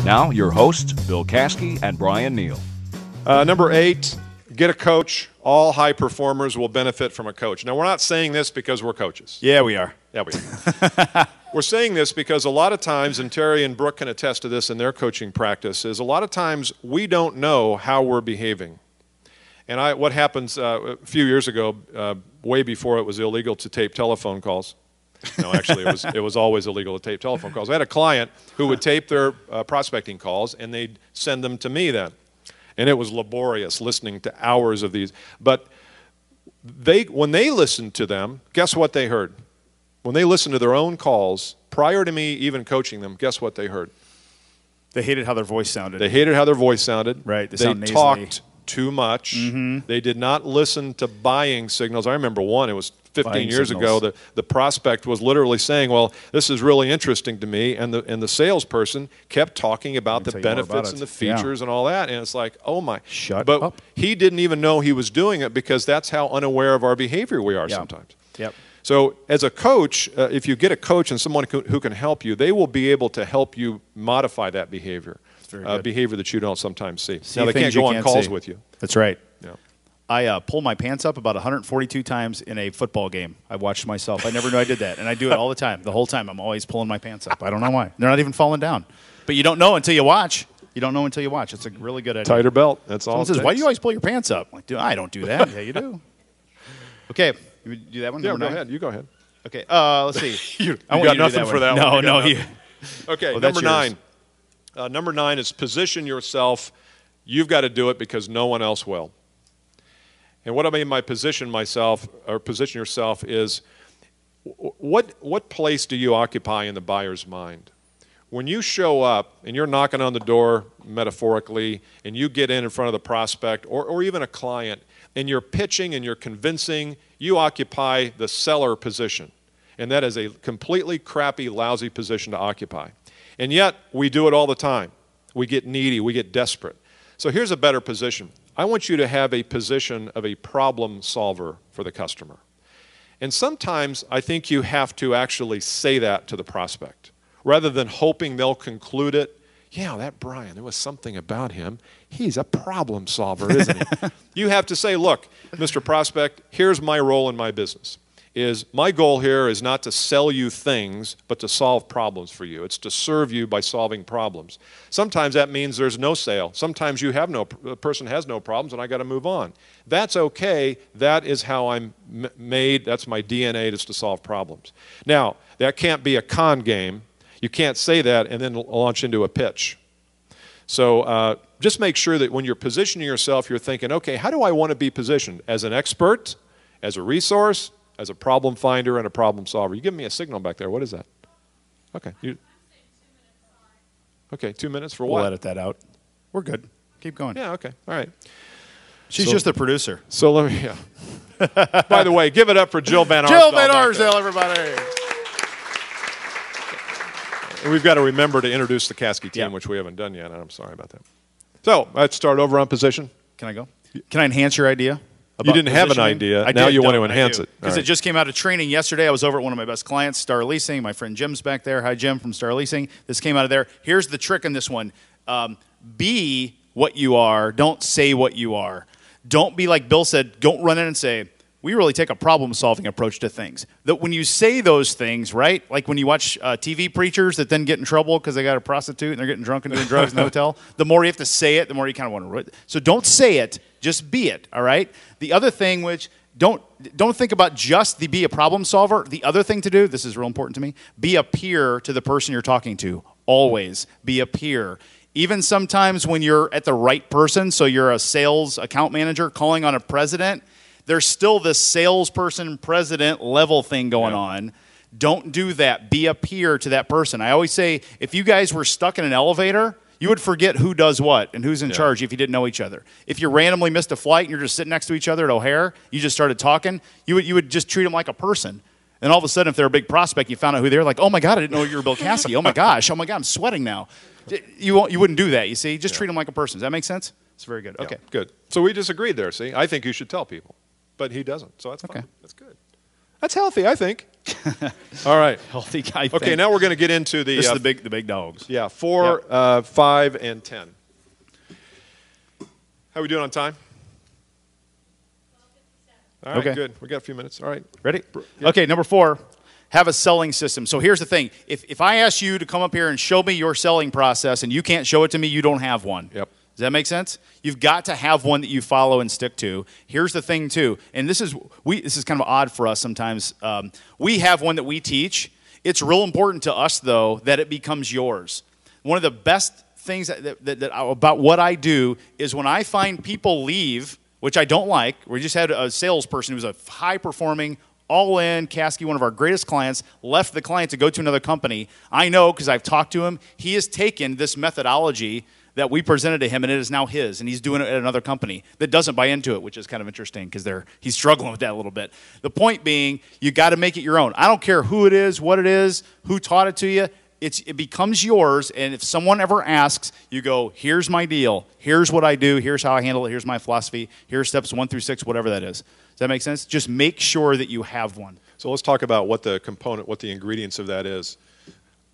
Now, your hosts, Bill Caskey and Bryan Neal. Number 8, get a coach. All high performers will benefit from a coach. Now, we're not saying this because we're coaches. Yeah, we are. Yeah, we are. We're saying this because a lot of times, and Terry and Brooke can attest to this in their coaching practice, is a lot of times we don't know how we're behaving. And what happens a few years ago, way before it was illegal to tape telephone calls. No, actually, it was always illegal to tape telephone calls. I had a client who would tape their prospecting calls, and they'd send them to me then. And it was laborious listening to hours of these. But when they listened to them, guess what they heard? When they listened to their own calls, prior to me even coaching them, guess what they heard? They hated how their voice sounded. They hated how their voice sounded. Right. They talked too much. Mm-hmm. They did not listen to buying signals. I remember one, it was 15 years ago, the prospect was literally saying, well, this is really interesting to me, and the salesperson kept talking about the benefits and the features and all that, and it's like, oh my. Shut up. He didn't even know he was doing it because that's how unaware of our behavior we are sometimes. Yep. So as a coach, if you get a coach and someone who can help you, they will be able to help you modify that behavior, behavior that you don't sometimes see. Now, they can't go on calls with you. That's right. Yeah. I pull my pants up about 142 times in a football game. I watched myself. I never knew I did that, and I do it all the time. The whole time, I'm always pulling my pants up. I don't know why. They're not even falling down. But you don't know until you watch. You don't know until you watch. It's a really good idea. Tighter belt. That's all. Someone says, "Why do you always pull your pants up?" I'm like, I don't do that. Yeah, you do. Okay, you do that one. Yeah, go ahead. You go ahead. Okay. Let's see. you got nothing for that one. No. Okay. Well, number 9. Number 9 is position yourself. You've got to do it because no one else will. And what I mean by position myself or position yourself is what place do you occupy in the buyer's mind? When you show up and you're knocking on the door metaphorically and you get in front of the prospect or even a client and you're pitching and you're convincing, you occupy the seller position. And that is a completely crappy, lousy position to occupy. And yet we do it all the time. We get needy. We get desperate. So here's a better position. I want you to have a position of a problem solver for the customer. And sometimes I think you have to actually say that to the prospect. Rather than hoping they'll conclude it, yeah, that Bryan, there was something about him. He's a problem solver, isn't he? You have to say, look, Mr. Prospect, here's my role in my business. My goal here is not to sell you things, but to solve problems for you. It's to serve you by solving problems. Sometimes that means there's no sale. Sometimes a person has no problems and I got to move on. That's okay. That is how I'm made. That's my DNA, is to solve problems. Now, that can't be a con game. You can't say that and then launch into a pitch. So just make sure that when you're positioning yourself, you're thinking, okay, how do I want to be positioned? As an expert, as a resource, as a problem finder, and a problem solver. You give me a signal back there. What is that? Okay. Okay, 2 minutes for what? We'll edit that out. We're good. Keep going. Yeah, okay. All right. She's just the producer. So let me, By the way, give it up for Jill Van Arsdale. Jill Van Arsdale, everybody. We've got to remember to introduce the Caskey team, which we haven't done yet, and I'm sorry about that. So let's start over on position. Can I go? Can I enhance your idea? You didn't have an idea. Now you want to enhance it. Because it just came out of training yesterday. I was over at one of my best clients, Star Leasing. My friend Jim's back there. Hi, Jim from Star Leasing. This came out of there. Here's the trick in this one. Be what you are. Don't say what you are. Don't be like Bill said. Don't run in and say, we really take a problem-solving approach to things. That when you say those things, right, like when you watch TV preachers that then get in trouble because they got a prostitute and they're getting drunk and doing drugs in the hotel, the more you have to say it, the more you kind of want to ruin it. So don't say it. Just be it, all right? The other thing, which don't think about just be a problem solver. The other thing to do, this is real important to me, be a peer to the person you're talking to. Always be a peer. Even sometimes when you're at the right person, so you're a sales account manager calling on a president, there's still this salesperson president level thing going on. Don't do that. Be a peer to that person. I always say, if you guys were stuck in an elevator, you would forget who does what and who's in charge if you didn't know each other. If you randomly missed a flight and you're just sitting next to each other at O'Hare, you just started talking, you would just treat them like a person. And all of a sudden, if they're a big prospect, you found out who they're, like, oh my God, I didn't know you were Bill Caskey. Oh my gosh, I'm sweating now. You wouldn't do that, you see. Just treat them like a person. Does that make sense? It's very good. Okay. Good. So we disagreed there, see. I think you should tell people. But he doesn't, so that's fine. That's good. That's healthy, I think. All right. Healthy guy. Okay, now we're going to get into the... This is the big dogs. Yeah, 4, 5, and 10. How are we doing on time? All right, good. We got a few minutes. All right. Ready? Okay, number 4, have a selling system. So here's the thing. If I ask you to come up here and show me your selling process and you can't show it to me, you don't have one. Yep. Does that make sense? You've got to have one that you follow and stick to. Here's the thing, too, and this is kind of odd for us sometimes. We have one that we teach. It's real important to us, though, that it becomes yours. One of the best things that about what I do is when I find people leave, which I don't like. We just had a salesperson who was a high-performing, all-in, Caskey, one of our greatest clients, left the client to go to another company. I know because I've talked to him. He has taken this methodology that we presented to him, and it is now his, and he's doing it at another company that doesn't buy into it, which is kind of interesting because he's struggling with that a little bit. The point being, you got to make it your own. I don't care who it is, what it is, who taught it to you. It becomes yours, and if someone ever asks, you go, here's my deal, here's what I do, here's how I handle it, here's my philosophy, here's steps 1 through 6, whatever that is. Does that make sense? Just make sure that you have one. So let's talk about what the ingredients of that is.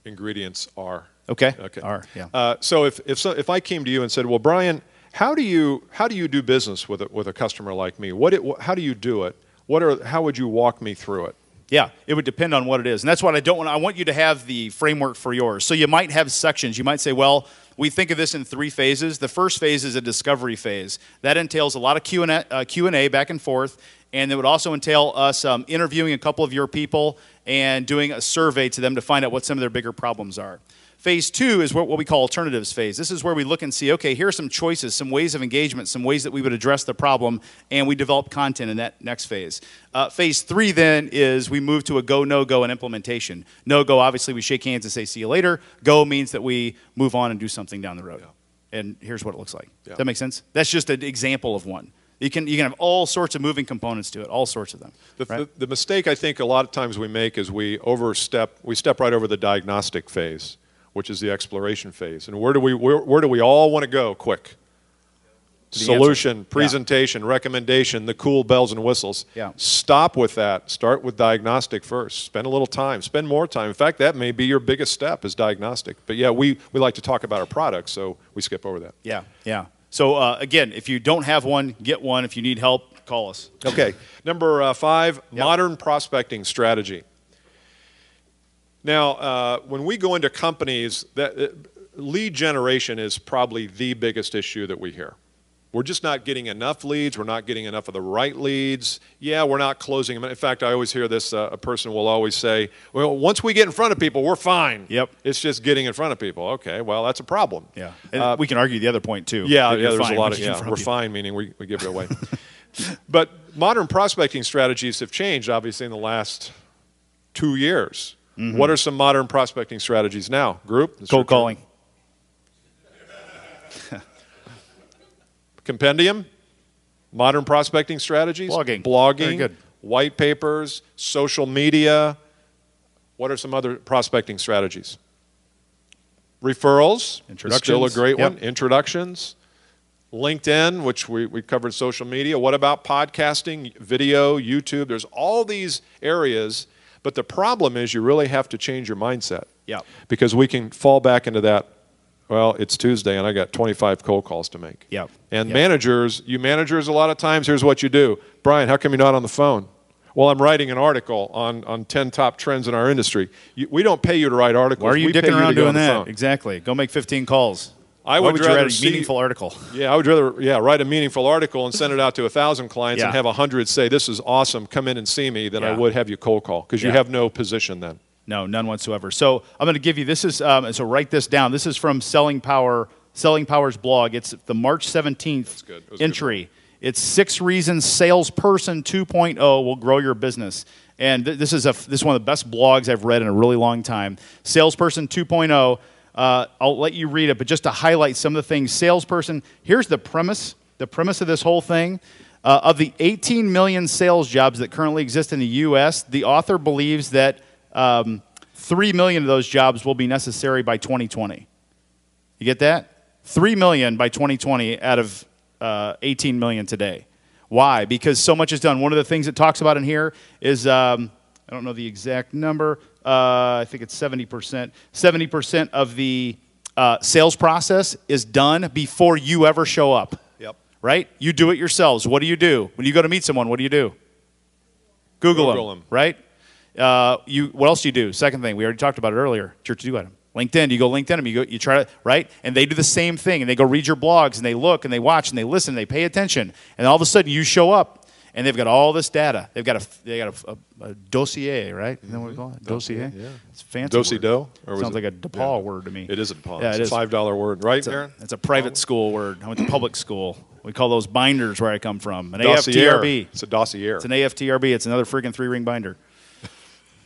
Ingredients are. Okay. Are, yeah. So if I came to you and said, well, Bryan, how do you do business with a customer like me? How do you do it? How would you walk me through it? Yeah, it would depend on what it is. And that's what I don't want. I want you to have the framework for yours. So you might have sections. You might say, well, we think of this in 3 phases. The first phase is a discovery phase. That entails a lot of Q&A back and forth, and it would also entail us interviewing a couple of your people and doing a survey to them to find out what some of their bigger problems are. Phase 2 is what we call alternatives phase. This is where we look and see, okay, here are some choices, some ways of engagement, some ways that we would address the problem, and we develop content in that next phase. Phase 3 then is we move to a go, no-go, and implementation. No-go, obviously, we shake hands and say, see you later. Go means that we move on and do something down the road. Yeah. And here's what it looks like. Yeah. Does that make sense? That's just an example of one. You can have all sorts of moving components to it, all sorts of them. The mistake I think a lot of times we make is we step right over the diagnostic phase, which is the exploration phase. And where do we all want to go quick? Solution, answer. Presentation, recommendation, the cool bells and whistles. Yeah. Stop with that. Start with diagnostic first. Spend a little time. Spend more time. In fact, that may be your biggest step is diagnostic. But yeah, we like to talk about our products, so we skip over that. Yeah, yeah. So again, if you don't have one, get one. If you need help, call us. Okay. Number 5, modern prospecting strategy. Now, when we go into companies, lead generation is probably the biggest issue that we hear. We're just not getting enough leads. We're not getting enough of the right leads. Yeah, we're not closing them. In fact, I always hear this, a person will always say, well, once we get in front of people, we're fine. Yep. It's just getting in front of people. Okay, well, that's a problem. Yeah. And we can argue the other point, too. Yeah, there's a lot of, we're fine, meaning we give it away. But modern prospecting strategies have changed, obviously, in the last 2 years. Mm-hmm. What are some modern prospecting strategies now? Group? Cold calling. Compendium? Modern prospecting strategies? Blogging. Very good. White papers, social media. What are some other prospecting strategies? Referrals. Introductions. Still a great one. Introductions. LinkedIn, which we covered social media. What about podcasting, video, YouTube? There's all these areas. But the problem is you really have to change your mindset. Yeah. Because we can fall back into that, well, it's Tuesday and I got 25 cold calls to make. Yeah. And managers, a lot of times, here's what you do. Bryan, how come you're not on the phone? Well, I'm writing an article on 10 top trends in our industry. We don't pay you to write articles. Why are you dicking around doing that? Exactly. Go make 15 calls. I would rather write a meaningful article. Yeah, I would rather write a meaningful article and send it out to 1,000 clients and have 100 say, this is awesome, come in and see me, than I would have you cold call, because you have no position then. No, none whatsoever. So I'm going to give you, this is, so write this down. This is from Selling Power's blog. It's the March 17th entry. It's 6 reasons Salesperson 2.0 will grow your business. And this is one of the best blogs I've read in a really long time. Salesperson 2.0. I'll let you read it, but just to highlight some of the things. Salesperson, here's the premise of this whole thing. Of the 18 million sales jobs that currently exist in the U.S., the author believes that 3 million of those jobs will be necessary by 2020. You get that? 3 million by 2020 out of 18 million today. Why? Because so much is done. One of the things it talks about in here is I don't know the exact number. I think it's 70%. 70% of the sales process is done before you ever show up. Yep. Right? You do it yourselves. What do you do? When you go to meet someone, what do you do? Google them. Right? What else do you do? Second thing, we already talked about it earlier. Church to do item. LinkedIn. You go LinkedIn them. You try to, right? And they do the same thing. And they go read your blogs. And they look and they watch and they listen. And they pay attention. And all of a sudden you show up. And they've got all this data. They've got a dossier, right? Isn't that what we call it? Dossier? Yeah. It's a fancy Dosi-do? Sounds like a DePaul word to me. It is a DePaul. Yeah, it's a $5 word, right, Aaron? It's a private school word. I went to public school. We call those binders where I come from. An Dossier. AFTRB. It's a dossier. It's an AFTRB. It's another freaking 3-ring binder.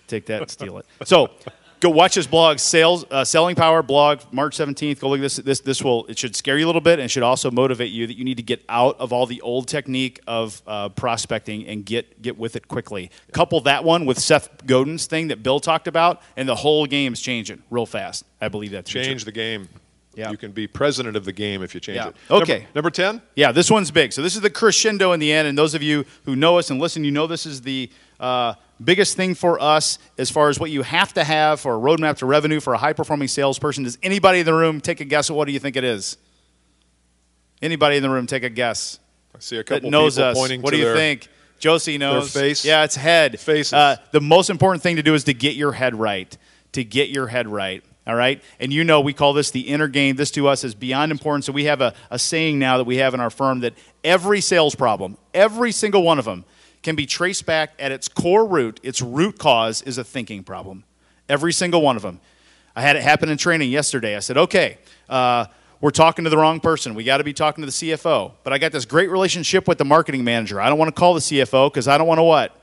Take that and steal it. So go watch this blog, Selling Power blog, March 17th. Go look at this. It should scare you a little bit, and it should also motivate you that you need to get out of all the old technique of prospecting and get with it quickly. Couple that one with Seth Godin's thing that Bill talked about, and the whole game's changing real fast. I believe that's Change the game. Yeah. You can be president of the game if you change it. Okay. Number 10? Yeah, this one's big. So this is the crescendo in the end, and those of you who know us and listen, you know this is the biggest thing for us as far as what you have to have for a roadmap to revenue for a high-performing salesperson. Does anybody in the room take a guess at what do you think it is? Anybody in the room take a guess? I see a couple that knows people us. pointing What to do you their, think? Josie knows. Their face? Yeah, it's head. Faces. The most important thing to do is to get your head right. To get your head right. All right? And you know we call this the inner game. This to us is beyond important. So we have a saying now that we have in our firm that every sales problem, every single one of them, can be traced back at its core root. Its root cause is a thinking problem. Every single one of them. I had it happen in training yesterday. I said, okay, we're talking to the wrong person. We got to be talking to the CFO. But I got this great relationship with the marketing manager. I don't want to call the CFO because I don't want to what?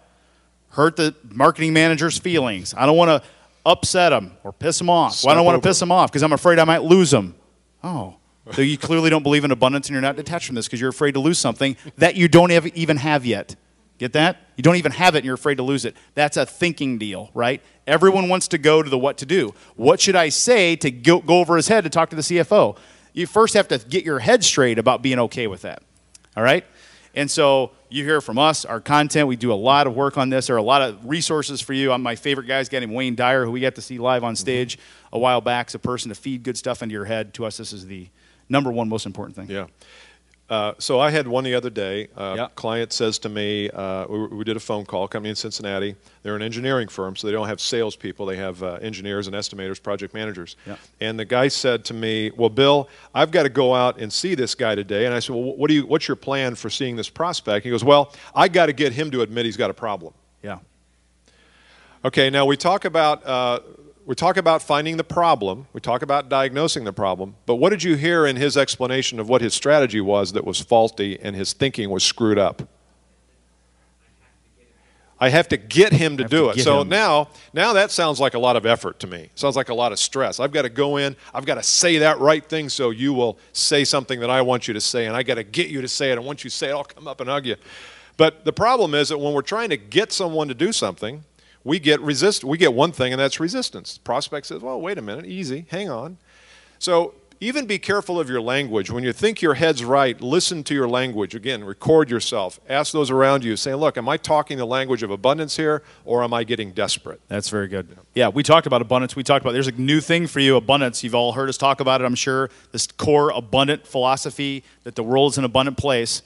Hurt the marketing manager's feelings. I don't want to upset him or piss him off. Well, I don't want to piss him off because I'm afraid I might lose him. Oh. So you clearly don't believe in abundance and you're not detached from this because you're afraid to lose something that you don't even have yet. Get that? You don't even have it and you're afraid to lose it. That's a thinking deal, right? Everyone wants to go to the what to do. What should I say to go over his head to talk to the CFO? You first have to get your head straight about being okay with that, all right? And so you hear from us, our content. We do a lot of work on this. There are a lot of resources for you. My favorite guy's a guy named Wayne Dyer, who we got to see live on stage a while back. It's a person to feed good stuff into your head. To us, this is the number one most important thing. Yeah. So I had one the other day. Client says to me, we did a phone call, company in Cincinnati. They're an engineering firm, so they don't have salespeople. They have engineers and estimators, project managers. Yeah. And the guy said to me, well, Bill, I've got to go out and see this guy today. And I said, well, what's your plan for seeing this prospect? He goes, well, I got to get him to admit he's got a problem. Yeah. Okay, now we talk about finding the problem. We talk about diagnosing the problem. But what did you hear in his explanation of what his strategy was that was faulty and his thinking was screwed up? I have to get him to do it. So now that sounds like a lot of effort to me. Sounds like a lot of stress. I've got to go in. I've got to say that right thing so you will say something that I want you to say. And I got to get you to say it. And once you say it, I'll come up and hug you. But the problem is that when we're trying to get someone to do something, we get one thing, and that's resistance. The prospect says, well, wait a minute, easy, hang on. So even be careful of your language. When you think your head's right, listen to your language. Again, record yourself. Ask those around you, saying, look, am I talking the language of abundance here, or am I getting desperate? That's very good. Yeah, we talked about abundance. There's a new thing for you, abundance. You've all heard us talk about it, I'm sure, this core abundant philosophy that the world is an abundant place.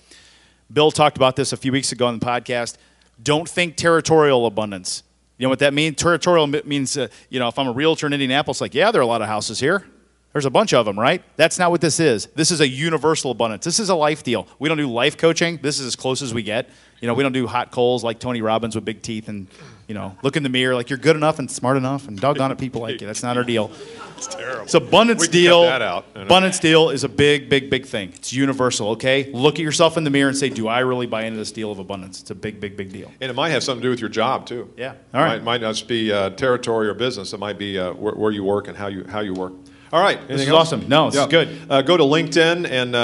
Bill talked about this a few weeks ago on the podcast. Don't think territorial abundance. You know what that means? Territorial means, if I'm a realtor in Indianapolis, like, yeah, there are a lot of houses here. There's a bunch of them, right? That's not what this is. This is a universal abundance. This is a life deal. We don't do life coaching. This is as close as we get. We don't do hot coals like Tony Robbins with big teeth and, look in the mirror like you're good enough and smart enough and doggone it, people like you. That's not our deal. It's terrible. So abundance deal, cut that out, abundance deal is a big, big, big thing. It's universal, okay? Look at yourself in the mirror and say, do I really buy into this deal of abundance? It's a big, big, big deal. And it might have something to do with your job, too. Yeah. All right. It might not just be territory or business. It might be where you work and how you work. All right. This is awesome. No, this is good. Go to LinkedIn and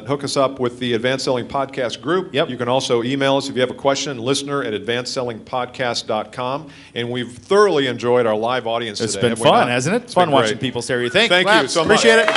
hook us up with the Advanced Selling Podcast group. Yep. You can also email us if you have a question, listener@advancedsellingpodcast.com. And we've thoroughly enjoyed our live audience today. It's been fun, hasn't it? It's fun watching people stare at you. Thank you so much. Appreciate it.